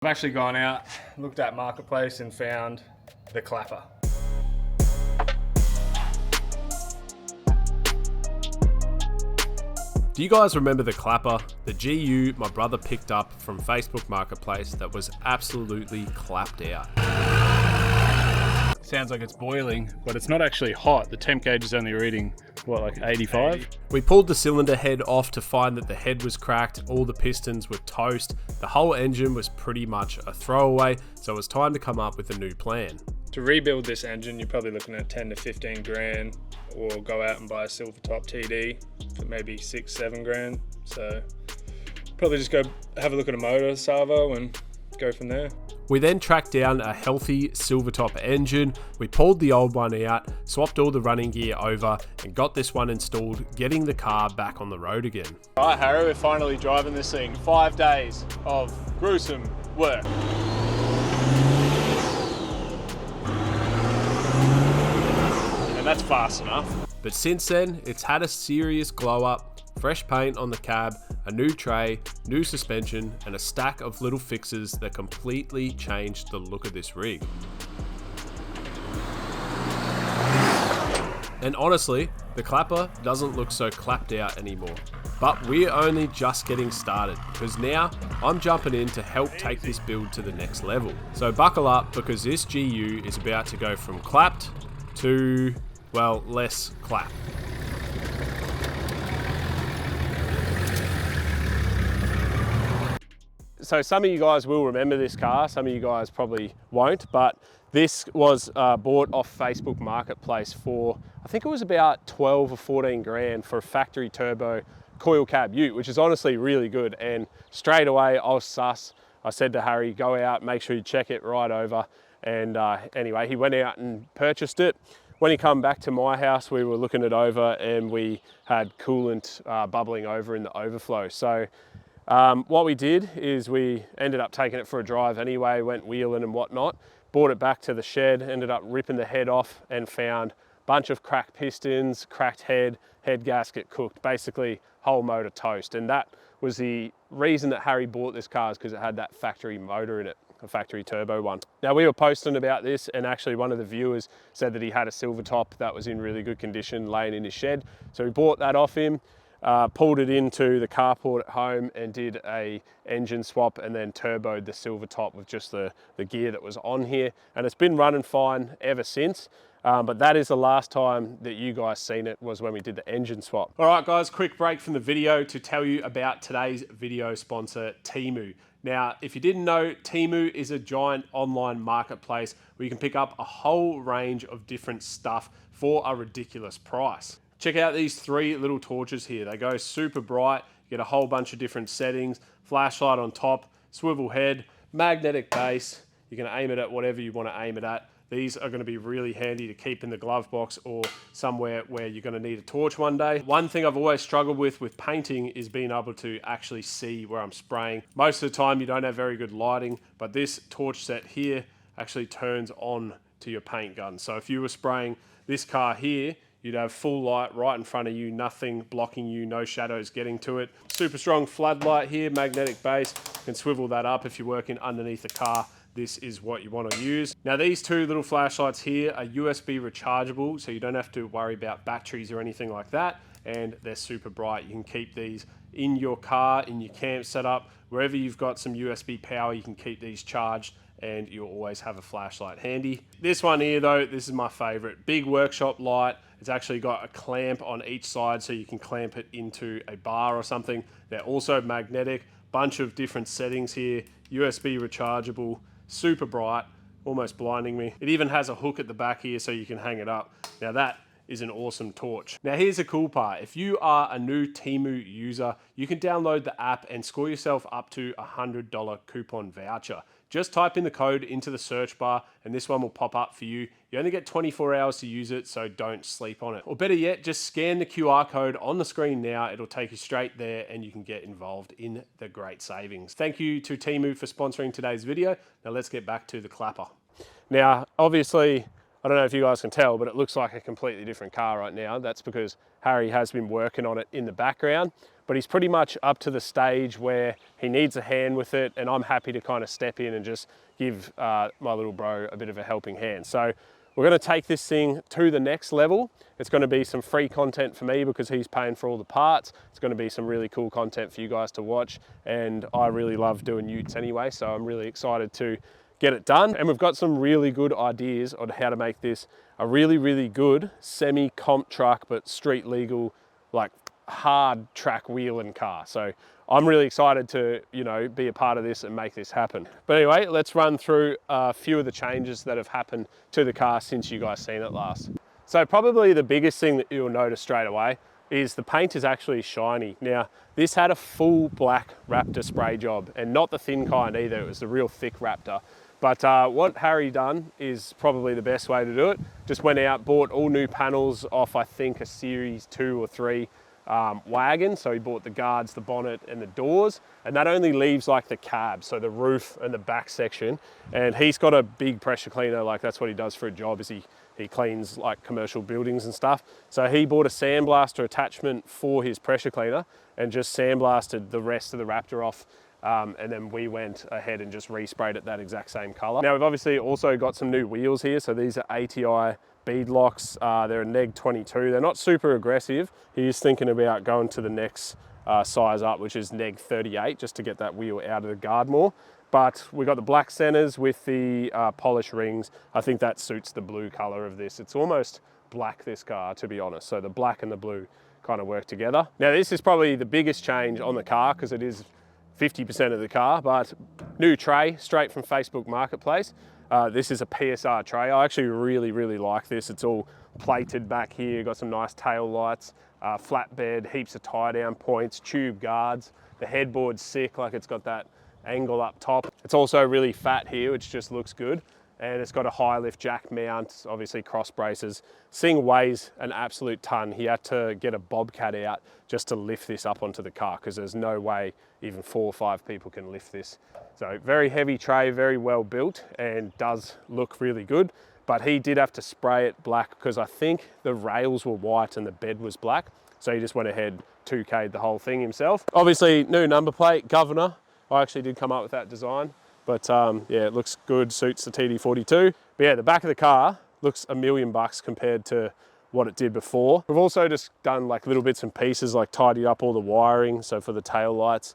I've actually gone out, looked at Marketplace and found the Clappa. Do you guys remember the Clappa, the GU my brother picked up from Facebook Marketplace that was absolutely clapped out? Sounds like it's boiling, but it's not actually hot. The temp gauge is only reading, what, like 85? We pulled the cylinder head off to find that the head was cracked, all the pistons were toast, the whole engine was pretty much a throwaway, so it was time to come up with a new plan. To rebuild this engine, you're probably looking at 10 to 15 grand, or go out and buy a silver top TD for maybe 6-7 grand. So probably just go have a look at a motor salvo and go from there. We then tracked down a healthy Silvertop engine, we pulled the old one out, swapped all the running gear over and got this one installed, getting the car back on the road again. All right, Harry, we're finally driving this thing. 5 days of gruesome work. And that's fast enough. But since then, it's had a serious glow up, fresh paint on the cab, a new tray, new suspension, and a stack of little fixes that completely changed the look of this rig. And honestly, the Clappa doesn't look so clapped out anymore. But we're only just getting started, because now I'm jumping in to help take this build to the next level. So buckle up, because this GU is about to go from clapped to, well, less clap. So some of you guys will remember this car, some of you guys probably won't, but this was bought off Facebook Marketplace for, I think it was about 12 or 14 grand for a factory turbo coil cab ute, which is honestly really good. And straight away I was sus. I said to Harry, go out, make sure you check it right over. And anyway, he went out and purchased it. When he come back to my house, we were looking it over and we had coolant bubbling over in the overflow. So what we did is we ended up taking it for a drive anyway, went wheeling and whatnot, brought it back to the shed, ended up ripping the head off and found a bunch of cracked pistons, cracked head gasket cooked, basically whole motor toast. And that was the reason that Harry bought this car, is because it had that factory motor in it, a factory turbo one. Now we were posting about this, and actually one of the viewers said that he had a silver top that was in really good condition laying in his shed. So we bought that off him. Pulled it into the carport at home and did a engine swap, and then turboed the silver top with just the gear that was on here, and it's been running fine ever since. But that is the last time that you guys seen it, was when we did the engine swap. All right guys, quick break from the video to tell you about today's video sponsor, Temu. Now, if you didn't know, Temu is a giant online marketplace where you can pick up a whole range of different stuff for a ridiculous price. Check out these 3 little torches here. They go super bright, you get a whole bunch of different settings, flashlight on top, swivel head, magnetic base. You can aim it at whatever you want to aim it at. These are going to be really handy to keep in the glove box or somewhere where you're going to need a torch one day. One thing I've always struggled with painting is being able to actually see where I'm spraying. Most of the time you don't have very good lighting, but this torch set here actually turns on to your paint gun. So if you were spraying this car here, you'd have full light right in front of you, nothing blocking you, no shadows getting to it. Super strong floodlight here, magnetic base. You can swivel that up if you're working underneath the car. This is what you want to use. Now these 2 little flashlights here are USB rechargeable, so you don't have to worry about batteries or anything like that. And they're super bright. You can keep these in your car, in your camp setup, wherever you've got some USB power, you can keep these charged, and you'll always have a flashlight handy. This one here though, this is my favorite. Big workshop light. It's actually got a clamp on each side, so you can clamp it into a bar or something. They're also magnetic, bunch of different settings here, USB rechargeable, super bright, almost blinding me. It even has a hook at the back here so you can hang it up. Now that is an awesome torch. Now here's the cool part. If you are a new Temu user, you can download the app and score yourself up to a $100 coupon voucher. Just type in the code into the search bar and this one will pop up for you. You only get 24 hours to use it, so don't sleep on it. Or better yet, just scan the QR code on the screen now. It'll take you straight there and you can get involved in the great savings. Thank you to Temu for sponsoring today's video. Now let's get back to the Clappa. Now, obviously, I don't know if you guys can tell, but it looks like a completely different car right now. That's because Harry has been working on it in the background. but he's pretty much up to the stage where he needs a hand with it, and I'm happy to kind of step in and just give my little bro a bit of a helping hand. So we're going to take this thing to the next level. It's going to be some free content for me because he's paying for all the parts. It's going to be some really cool content for you guys to watch, and I really love doing utes anyway, so I'm really excited to get it done. And we've got some really good ideas on how to make this a really, really good semi-comp truck, but street legal, like hard track wheeling car. So I'm really excited to, you know, be a part of this and make this happen. But anyway, let's run through a few of the changes that have happened to the car since you guys seen it last. So probably the biggest thing that you'll notice straight away is the paint is actually shiny. Now, this had a full black Raptor spray job, and not the thin kind either, it was the real thick Raptor. But what Harry done is probably the best way to do it. Just went out, bought all new panels off, I think, a Series 2 or 3 wagon. So he bought the guards, the bonnet and the doors, and that only leaves like the cab, so the roof and the back section. And he's got a big pressure cleaner, like that's what he does for a job, is he cleans like commercial buildings and stuff. So he bought a sandblaster attachment for his pressure cleaner and just sandblasted the rest of the Raptor off. And then we went ahead and just resprayed it that exact same color. Now we've obviously also got some new wheels here. So these are ATI bead locks. They're a neg 22. They're not super aggressive. He's thinking about going to the next size up, which is neg 38, just to get that wheel out of the guard more. But we got the black centers with the polished rings. I think that suits the blue color of this. It's almost black, this car, to be honest. So the black and the blue kind of work together. Now this is probably the biggest change on the car because it is 50% of the car, but new tray straight from Facebook Marketplace. This is a PSR tray. I actually really, really like this. It's all plated back here, got some nice tail lights, flatbed, heaps of tie down points, tube guards. The headboard's sick, like it's got that angle up top. It's also really fat here, which just looks good. And it's got a high lift jack mount, obviously cross braces. This thing weighs an absolute ton. He had to get a bobcat out just to lift this up onto the car because there's no way even 4 or 5 people can lift this. So very heavy tray, very well built, and does look really good. But he did have to spray it black because I think the rails were white and the bed was black. So he just went ahead, 2K'd the whole thing himself. Obviously new number plate, Governor. I actually did come up with that design. But yeah, it looks good, suits the TD42. But yeah, the back of the car looks $1 million compared to what it did before. We've also just done like little bits and pieces, like tidied up all the wiring. So for the tail lights,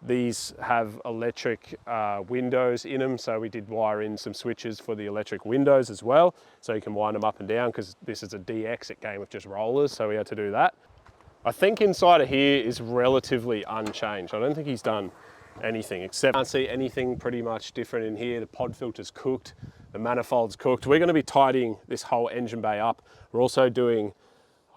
these have electric windows in them. So we did wire in some switches for the electric windows as well. So you can wind them up and down because this is a de-exit game with just rollers. So we had to do that. I think inside of here is relatively unchanged. I don't think he's done anything, except I can't see anything pretty much different in here. The pod filter's cooked, the manifold's cooked. We're going to be tidying this whole engine bay up. We're also doing,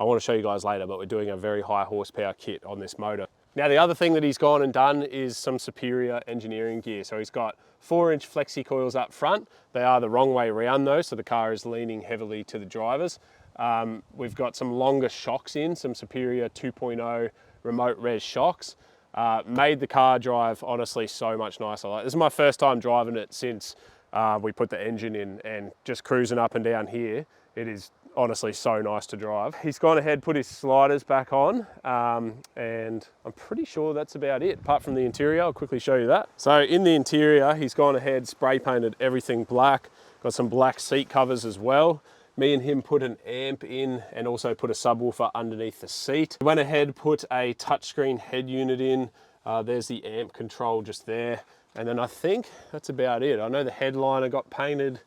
I want to show you guys later, but we're doing a very high horsepower kit on this motor. Now the other thing that he's gone and done is some superior engineering gear. So he's got 4-inch flexi coils up front. They are the wrong way around though, so the car is leaning heavily to the drivers. We've got some longer shocks in, some superior 2.0 remote res shocks. Made the car drive honestly so much nicer. Like, this is my first time driving it since we put the engine in, and just cruising up and down here, it is honestly so nice to drive. He's gone ahead, put his sliders back on, and I'm pretty sure that's about it. Apart from the interior, I'll quickly show you that. So in the interior, he's gone ahead, spray painted everything black, got some black seat covers as well. Me and him put an amp in and also put a subwoofer underneath the seat. Went ahead, put a touchscreen head unit in. There's the amp control just there. And then I think that's about it. I know the headliner got painted.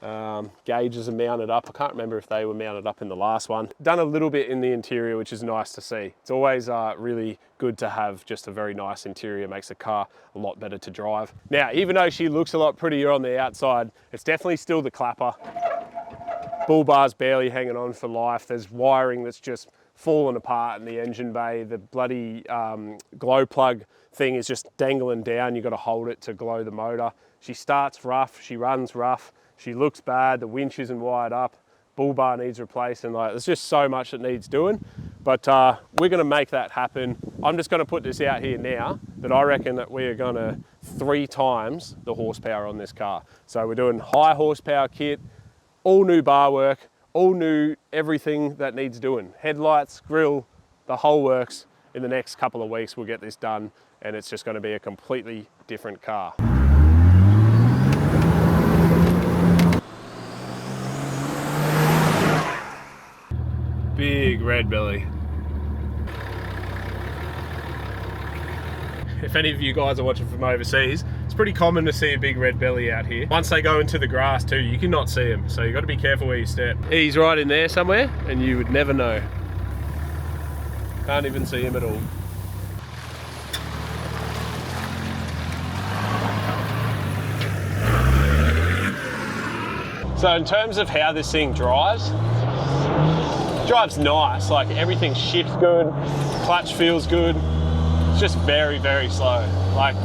Gauges are mounted up. I can't remember if they were mounted up in the last one. Done a little bit in the interior, which is nice to see. It's always really good to have just a very nice interior. Makes the car a lot better to drive. Now, even though she looks a lot prettier on the outside, it's definitely still the Clappa. Bull bar's barely hanging on for life. There's wiring that's just fallen apart in the engine bay. The bloody glow plug thing is just dangling down. You've got to hold it to glow the motor. She starts rough, she runs rough, she looks bad, the winch isn't wired up, bull bar needs replacing. Like, there's just so much that needs doing. But we're gonna make that happen. I'm just gonna put this out here now that I reckon that we are gonna 3 times the horsepower on this car. So we're doing high horsepower kit, all new bar work, all new everything that needs doing. Headlights, grille, the whole works. in the next couple of weeks we'll get this done and it's just going to be a completely different car. Big red belly. If any of you guys are watching from overseas, it's pretty common to see a big red belly out here. Once they go into the grass too, you cannot see them, so you've got to be careful where you step. He's right in there somewhere, and you would never know. Can't even see him at all. So in terms of how this thing drives nice, like everything shifts good, clutch feels good. It's just very, very slow. Like,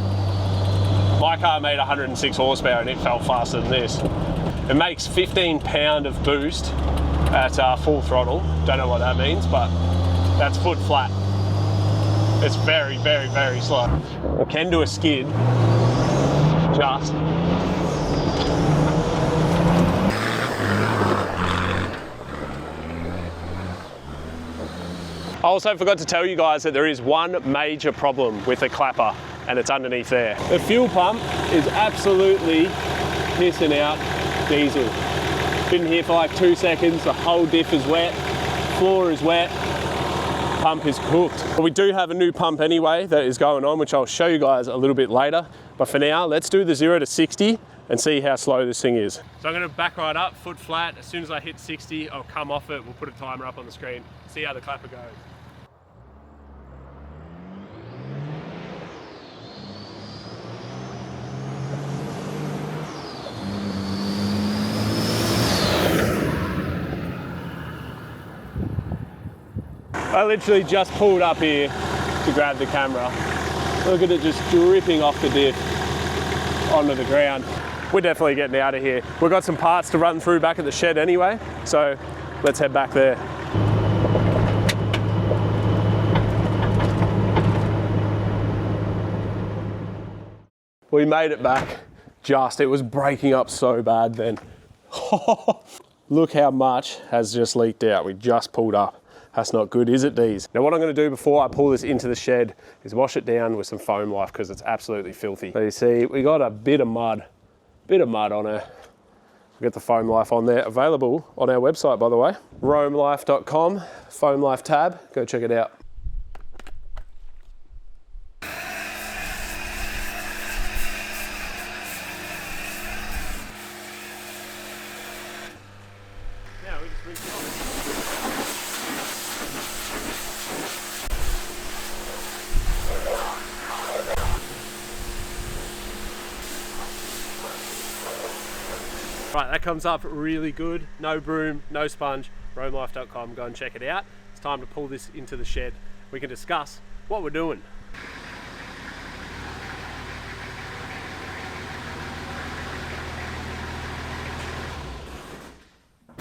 my car made 106 horsepower and it felt faster than this. It makes 15 pound of boost at full throttle. Don't know what that means, but that's foot flat. It's very, very, very slow. I can do a skid, just. I also forgot to tell you guys that there is one major problem with the Clappa, and it's underneath there. The fuel pump is absolutely pissing out diesel. Been here for like 2 seconds, the whole diff is wet, floor is wet, pump is cooked. But we do have a new pump anyway that is going on, which I'll show you guys a little bit later. But for now, let's do the 0 to 60 and see how slow this thing is. So I'm gonna back right up, foot flat. As soon as I hit 60, I'll come off it. We'll put a timer up on the screen, see how the Clappa goes. I literally just pulled up here to grab the camera. Look at it just dripping off the diff onto the ground. We're definitely getting out of here. We've got some parts to run through back at the shed anyway, so let's head back there. We made it back. It was breaking up so bad then. Look how much has just leaked out. We just pulled up. That's not good, is it, Dees? Now what I'm gonna do before I pull this into the shed is wash it down with some foam Lyfe because it's absolutely filthy. So you see, we got a bit of mud on her. We got the foam Lyfe on there, available on our website, by the way. roamlife.com, foam Lyfe tab, go check it out. Right, that comes up really good. No broom, no sponge. roamlife.com, go and check it out. It's time to pull this into the shed. We can discuss what we're doing.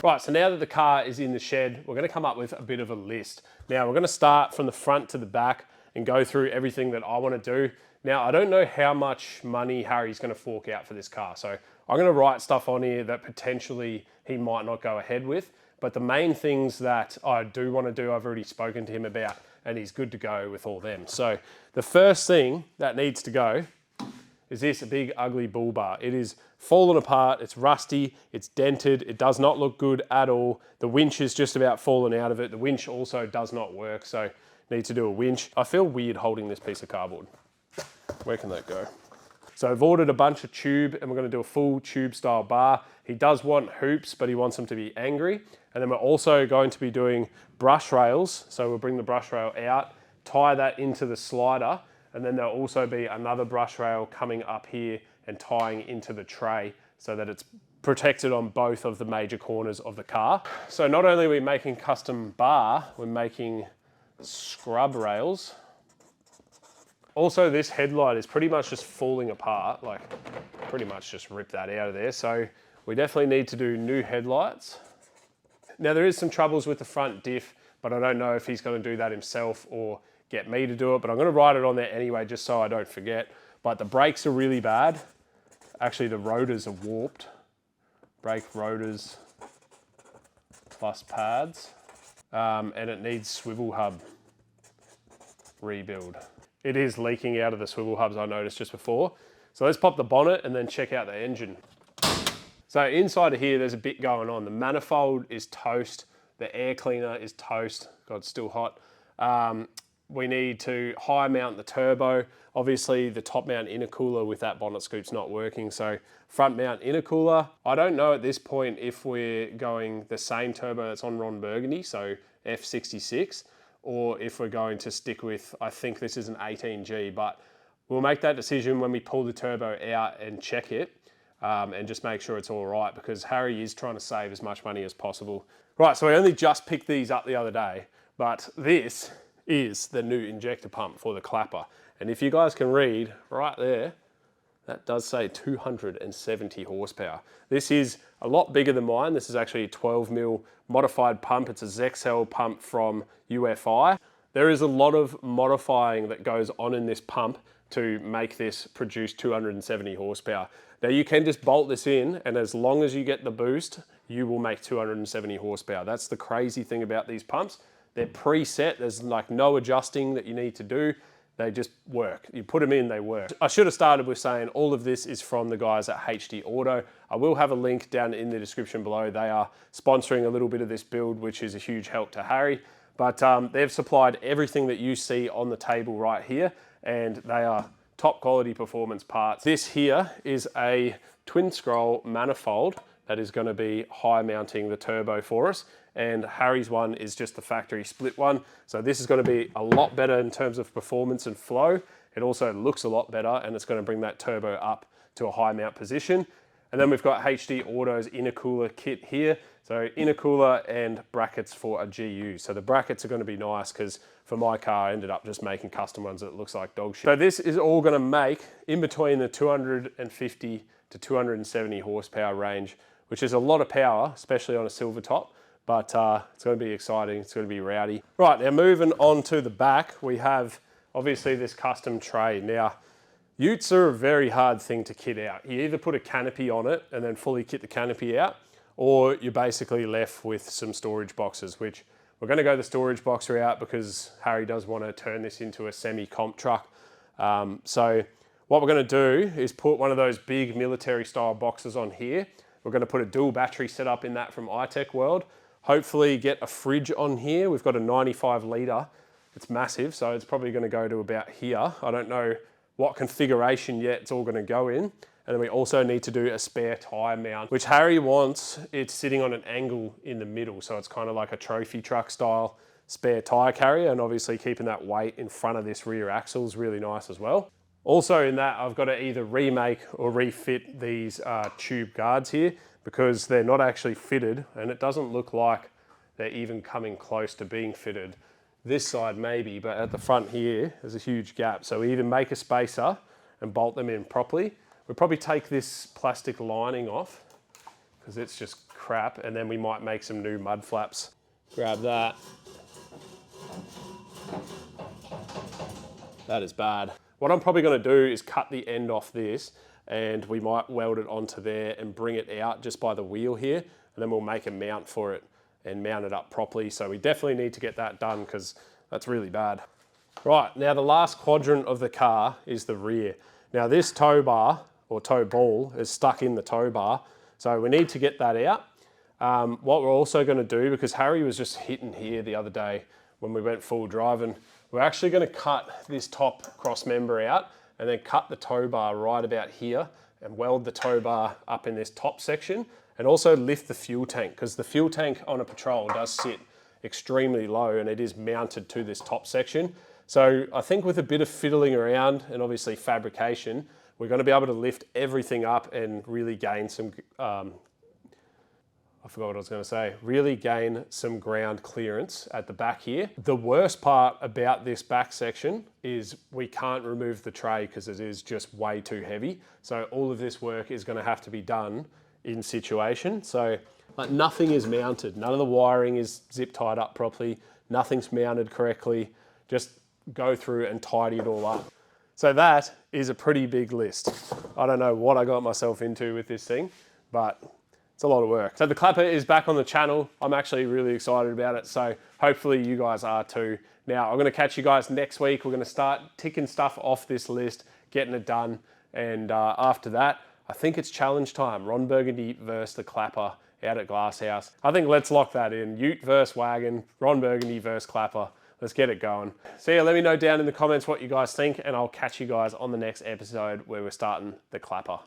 Right, so now that the car is in the shed, we're gonna come up with a bit of a list. Now, we're gonna start from the front to the back and go through everything that I wanna do. Now, I don't know how much money Harry's gonna fork out for this car, so I'm gonna write stuff on here that potentially he might not go ahead with, but the main things that I do wanna do, I've already spoken to him about, and he's good to go with all them. So the first thing that needs to go is this big ugly bull bar. It is fallen apart, it's rusty, it's dented, it does not look good at all. The winch is just about fallen out of it. The winch also does not work, so need to do a winch. I feel weird holding this piece of cardboard. Where can that go? So I've ordered a bunch of tube and we're gonna do a full tube style bar. He does want hoops, but he wants them to be angry. And then we're also going to be doing brush rails. So we'll bring the brush rail out, tie that into the slider, and then there'll also be another brush rail coming up here and tying into the tray so that it's protected on both of the major corners of the car. So not only are we making custom bar, we're making scrub rails. Also, this headlight is pretty much just falling apart, like pretty much just ripped that out of there. So we definitely need to do new headlights. Now there is some troubles with the front diff, but I don't know if he's gonna do that himself or get me to do it, but I'm gonna write it on there anyway, just so I don't forget. But the brakes are really bad. Actually, the rotors are warped. Brake rotors plus pads. And it needs swivel hub. rebuild. It is leaking out of the swivel hubs, I noticed just before. So let's pop the bonnet and then check out the engine. So inside of here, there's a bit going on. The manifold is toast. The air cleaner is toast. God, it's still hot. We need to high mount the turbo. Obviously the top mount intercooler with that bonnet scoop's not working. So front mount intercooler. I don't know at this point if we're going the same turbo that's on Ron Burgundy, so F66, or if we're going to stick with, I think this is an 18G, but we'll make that decision when we pull the turbo out and check it, and just make sure it's all right, because Harry is trying to save as much money as possible. Right, so I only just picked these up the other day, but this is the new injector pump for the Clappa. And if you guys can read right there, that does say 270 horsepower. This is a lot bigger than mine. This is actually a 12 mil modified pump. It's a Zexcel pump from UFI. There is a lot of modifying that goes on in this pump to make this produce 270 horsepower. Now you can just bolt this in, and as long as you get the boost, you will make 270 horsepower. That's the crazy thing about these pumps. They're preset. There's like no adjusting that you need to do. They just work. You put them in, they work. I should have started with saying all of this is from the guys at HD Auto. I will have a link down in the description below. They are sponsoring a little bit of this build, which is a huge help to Harry. But they've supplied everything that you see on the table right here, and they are top quality performance parts. This here is a twin scroll manifold that is going to be high mounting the turbo for us. And Harry's one is just the factory split one. So this is going to be a lot better in terms of performance and flow. It also looks a lot better, and it's going to bring that turbo up to a high mount position. And then we've got HD Auto's intercooler kit here. So intercooler and brackets for a GU. So the brackets are going to be nice, because for my car, I ended up just making custom ones that looks like dog shit. So this is all going to make in between the 250 to 270 horsepower range, which is a lot of power, especially on a silver top. But it's going to be exciting, it's going to be rowdy. Right, now moving on to the back, we have obviously this custom tray. Now, utes are a very hard thing to kit out. You either put a canopy on it and then fully kit the canopy out, or you're basically left with some storage boxes, which we're going to go the storage box route because Harry does want to turn this into a semi-comp truck. So what we're going to do is put one of those big military style boxes on here. We're going to put a dual battery setup in that from ItechWorld. Hopefully get a fridge on here. We've got a 95 litre. It's massive, so it's probably going to go to about here. I don't know what configuration yet it's all going to go in. And then we also need to do a spare tyre mount, which Harry wants. It's sitting on an angle in the middle, so it's kind of like a trophy truck style spare tyre carrier, and obviously keeping that weight in front of this rear axle is really nice as well. Also in that, I've got to either remake or refit these tube guards here, because they're not actually fitted, and it doesn't look like they're even coming close to being fitted. This side maybe, but at the front here, there's a huge gap. So we either make a spacer and bolt them in properly. We'll probably take this plastic lining off, because it's just crap, and then we might make some new mud flaps. Grab that. That is bad. What I'm probably going to do is cut the end off this, and we might weld it onto there and bring it out just by the wheel here, and then we'll make a mount for it and mount it up properly. So we definitely need to get that done, because that's really bad. Right, now the last quadrant of the car is the rear. Now this tow bar or tow ball is stuck in the tow bar, so we need to get that out. What we're also going to do, because Harry was just hitting here the other day when we went full driving, we're actually going to cut this top cross member out and then cut the tow bar right about here and weld the tow bar up in this top section, and also lift the fuel tank, because the fuel tank on a Patrol does sit extremely low and it is mounted to this top section. So I think with a bit of fiddling around and obviously fabrication, we're going to be able to lift everything up and really gain some, I forgot what I was going to say, really gain some ground clearance at the back here. The worst part about this back section is we can't remove the tray because it is just way too heavy. So all of this work is going to have to be done in situation. So like nothing is mounted. None of the wiring is zip tied up properly. Nothing's mounted correctly. Just go through and tidy it all up. So that is a pretty big list. I don't know what I got myself into with this thing, but it's a lot of work. So the Clappa is back on the channel. I'm actually really excited about it. So hopefully you guys are too. Now, I'm going to catch you guys next week. We're going to start ticking stuff off this list, getting it done. And after that, I think it's challenge time. Ron Burgundy versus the Clappa out at Glasshouse. I think let's lock that in. Ute versus Wagon, Ron Burgundy versus Clappa. Let's get it going. So yeah, let me know down in the comments what you guys think, and I'll catch you guys on the next episode where we're starting the Clappa.